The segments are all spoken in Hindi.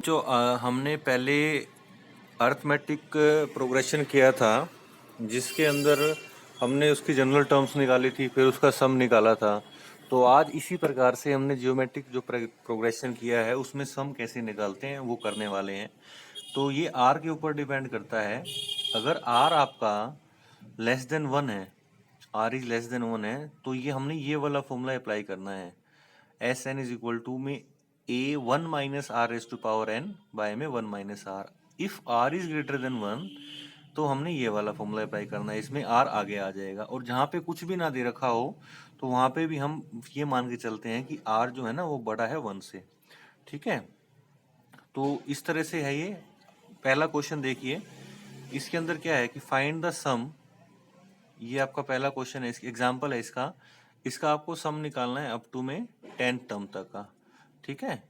बच्चों हमने पहले अर्थमेटिक प्रोग्रेशन किया था जिसके अंदर हमने उसकी जनरल टर्म्स निकाली थी, फिर उसका सम निकाला था। तो आज इसी प्रकार से हमने जियोमेट्रिक जो प्रोग्रेशन किया है उसमें सम कैसे निकालते हैं वो करने वाले हैं। तो ये आर के ऊपर डिपेंड करता है। अगर आर आपका लेस देन 1 है, आर इज लेस देन 1 है, तो ये हमने ये वाला फॉर्मूला अप्लाई करना है। S N is equal to में A 1 minus R raise to power N by में 1 minus R. If R is greater than 1 तो हमने ये वाला फॉर्मूला अप्लाई करना है, इसमें आर आगे आ जाएगा। और जहाँ पे कुछ भी ना दे रखा हो तो वहाँ पे भी हम ये मान के चलते हैं कि आर जो है ना वो बड़ा है 1 से। ठीक है, तो इस तरह से है ये। पहला क्वेश्चन देखिए, इसके अंदर क्या है कि फाइंड द सम। ये आपका पहला क्वेश्चन है, एग्जाम्पल है इसका। इसका आपको सम निकालना है अप टू में 10 टर्म तक का। ठीक है,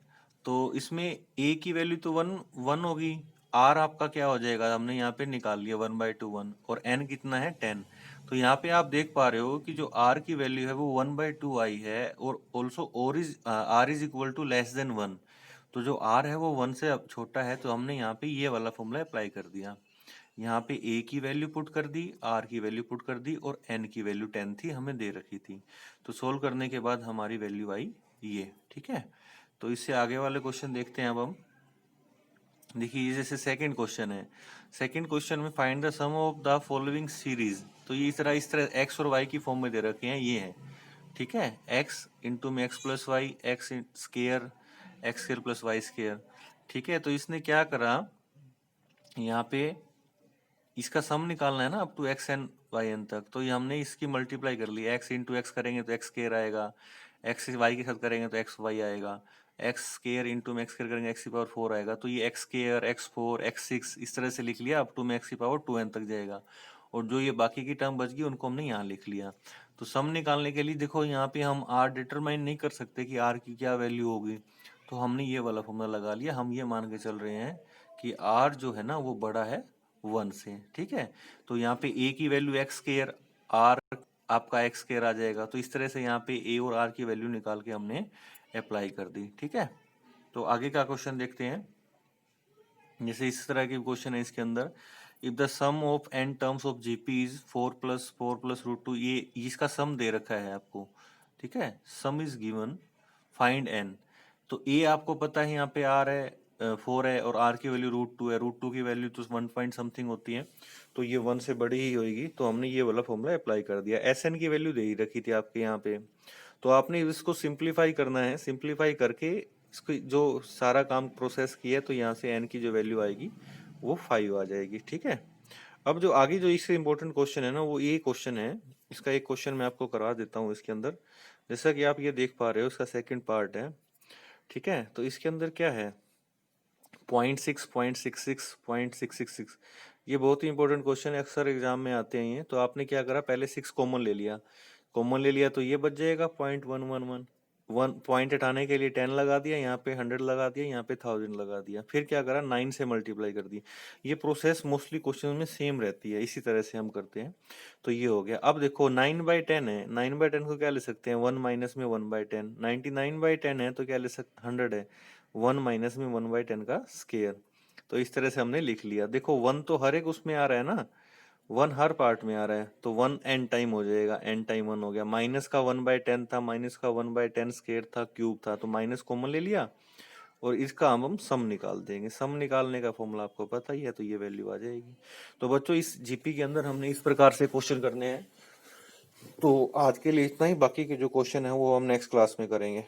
तो इसमें a की वैल्यू तो 1 होगी। r आपका क्या हो जाएगा, हमने यहाँ पे निकाल लिया 1/2 1, और n कितना है 10। तो यहाँ पे आप देख पा रहे हो कि जो r की वैल्यू है वो 1/2 आई है, और also r is equal to less than 1। तो जो r है वो 1 से अब छोटा है, तो हमने यहाँ पे ये वाला फॉर्मूला अप्लाई कर दिया। यहाँ पे a की वैल्यू पुट कर दी, r की वैल्यू पुट कर दी, और n की वैल्यू 10 थी, हमें दे रखी थी। तो सोल्व करने के बाद हमारी वैल्यू आई ये। ठीक है, तो इससे आगे वाले क्वेश्चन देखते हैं अब हम। देखिए ये जैसे सेकंड क्वेश्चन है, सेकंड क्वेश्चन में find the sum of the following series. तो ये इस तरह x और y की फॉर्म में दे रखे हैं, ये है। ठीक है, x इंटू में x plus y, x square plus y square. ठीक है, तो इसने क्या करा, यहाँ पे इसका सम निकालना है ना up to x n y n तक। तो ये हमने इसकी मल्टीप्लाई कर ली, एक्स इंटू एक्स करेंगे तो एक्स स्केयर आएगा, एक्स वाई के साथ करेंगे तो एक्स वाई आएगा, एक्स स्केयर इंटू में एक्स स्केयर करेंगे एक्स की पावर 4 आएगा। तो ये एक्स स्केयर, एक्स 4, एक्स 6 इस तरह से लिख लिया, अप टू में एक्स की पावर 2n तक जाएगा। और जो ये बाकी की टर्म बच गई उनको हमने यहाँ लिख लिया। तो सम निकालने के लिए देखो यहाँ पे हम आर डिटरमाइन नहीं कर सकते कि आर की क्या वैल्यू होगी, तो हमने ये वाला फॉर्मूला लगा लिया। हम ये मान के चल रहे हैं कि आर जो है ना वो बड़ा है 1 से। ठीक है, तो यहाँ पे a की वैल्यू एक्स स्केयर, आर आपका एक्स स्केयर आ जाएगा। तो इस तरह से यहाँ पे a और r की वैल्यू निकाल के हमने अप्लाई कर दी। ठीक है, तो आगे का क्वेश्चन देखते हैं। जैसे इस तरह के क्वेश्चन है इसके अंदर, if the sum of n terms of GP is 4+4+√2, ये इसका सम दे रखा है आपको। ठीक है, सम इज गिवन, फाइंड n। तो a आपको पता है यहाँ पे r है 4 है, और r की वैल्यू √2 है। √2 की वैल्यू तो 1 पॉइंट समथिंग होती है, तो ये 1 से बड़ी ही होगी। तो हमने ये वाला फॉर्मूला अप्लाई कर दिया। एस एन की वैल्यू दे ही रखी थी आपके यहाँ पे, तो आपने इसको सिंप्लीफाई करना है। सिंप्लीफाई करके इसको जो सारा काम प्रोसेस किया, तो यहाँ से n की जो वैल्यू आएगी वो 5 आ जाएगी। ठीक है, अब जो आगे जो इससे इम्पोर्टेंट क्वेश्चन है ना वो ये क्वेश्चन है। इसका एक क्वेश्चन मैं आपको करवा देता हूँ इसके अंदर। जैसा कि आप ये देख पा रहे हो, इसका सेकंड पार्ट है। ठीक है, तो इसके अंदर क्या है, 0.6, 0.66, 0.666। ये बहुत ही इंपॉर्टेंट क्वेश्चन है, अक्सर एग्जाम में आते हैं ये। तो आपने क्या करा, पहले 6 कॉमन ले लिया। कॉमन ले लिया तो ये बच जाएगा 0.111। 1 पॉइंट हटाने के लिए 10 लगा दिया, यहाँ पे 100 लगा दिया, यहाँ पे 1000 लगा दिया। फिर क्या करा, 9 से मल्टीप्लाई कर दी। ये प्रोसेस मोस्टली क्वेश्चन में सेम रहती है, इसी तरह से हम करते हैं। तो ये हो गया। अब देखो 9/10 है, 9/10 को क्या ले सकते हैं, 1 माइनस में 1/10। 99/10 है तो क्या ले सकते, 100 है, 1 माइनस में 1/10 का स्केयर। तो इस तरह से हमने लिख लिया। देखो 1 तो हर एक उसमें आ रहा है ना, 1 हर पार्ट में आ रहा है, तो 1 n टाइम हो जाएगा, n टाइम 1 हो गया। माइनस का 1/10 था, माइनस का 1/10 स्केयर था, क्यूब था, तो माइनस कॉमन ले लिया, और इसका हम सम निकाल देंगे। सम निकालने का फॉर्मूला आपको पता ही है, तो ये वैल्यू आ जाएगी। तो बच्चों इस जीपी के अंदर हमने इस प्रकार से क्वेश्चन करने हैं। तो आज के लिए इतना ही, बाकी के जो क्वेश्चन है वो हम नेक्स्ट क्लास में करेंगे।